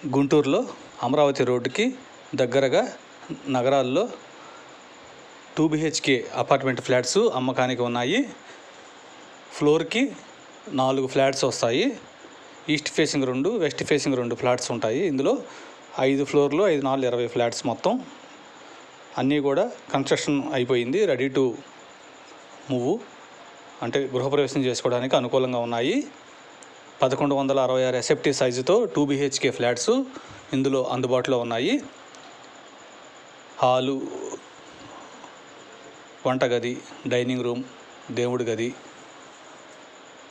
గుంటూరులో అమరావతి రోడ్డుకి దగ్గరగా నగరాల్లో 2 BHK అపార్ట్మెంట్ ఫ్లాట్స్ అమ్మకానికి ఉన్నాయి. ఫ్లోర్కి 4 ఫ్లాట్స్ వస్తాయి. East facing 2, west facing 2 flats ఉంటాయి. ఇందులో 5 ఫ్లోర్లు 5 4 20 ఫ్లాట్స్ మొత్తం అన్నీ కూడా కన్స్ట్రక్షన్ అయిపోయింది. రెడీ టు మూవ్ అంటే గృహప్రవేశం చేసుకోవడానికి అనుకూలంగా ఉన్నాయి. 1166 SFT సైజుతో 2 BHK ఫ్లాట్స్ ఇందులో అందుబాటులో ఉన్నాయి. హాలు, వంటగది, డైనింగ్ రూమ్, దేవుడి గది,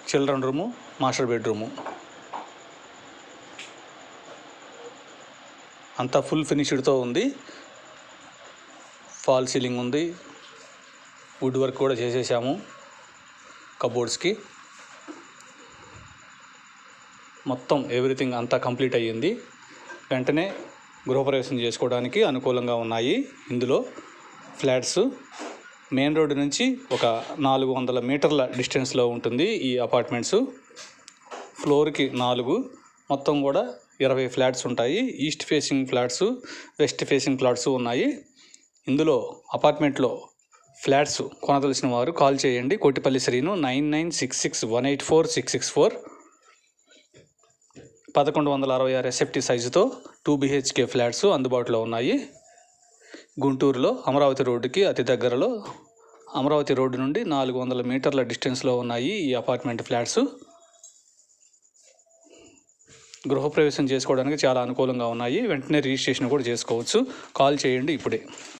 చిల్డ్రన్ రూము, మాస్టర్ బెడ్రూము అంతా ఫుల్ ఫినిష్డ్తో ఉంది. ఫాల్ సీలింగ్ ఉంది. వుడ్ వర్క్ కూడా చేసేసాము కబోర్డ్స్కి. మొత్తం ఎవ్రీథింగ్ అంతా కంప్లీట్ అయ్యింది. వెంటనే గృహప్రవేశం చేసుకోవడానికి అనుకూలంగా ఉన్నాయి. ఇందులో ఫ్లాట్స్ మెయిన్ రోడ్డు నుంచి ఒక 400 మీటర్ల డిస్టెన్స్లో ఉంటుంది ఈ అపార్ట్మెంట్స్. ఫ్లోర్కి 4, మొత్తం కూడా 20 ఫ్లాట్స్ ఉంటాయి. East facing flats, west facing flats ఉన్నాయి. ఇందులో అపార్ట్మెంట్లో ఫ్లాట్స్ కొనదలిసిన వారు కాల్ చేయండి. Kotipalli Srinu 9966184664. 1166 SFT సైజుతో 2 BHK flats అందుబాటులో ఉన్నాయి. గుంటూరులో అమరావతి రోడ్డుకి అతి దగ్గరలో, అమరావతి రోడ్డు నుండి 400 మీటర్ల డిస్టెన్స్లో ఉన్నాయి ఈ అపార్ట్మెంట్ ఫ్లాట్స్. గృహప్రవేశం చేసుకోవడానికి చాలా అనుకూలంగా ఉన్నాయి. వెంటనే రిజిస్ట్రేషన్ కూడా చేసుకోవచ్చు. కాల్ చేయండి ఇప్పుడే.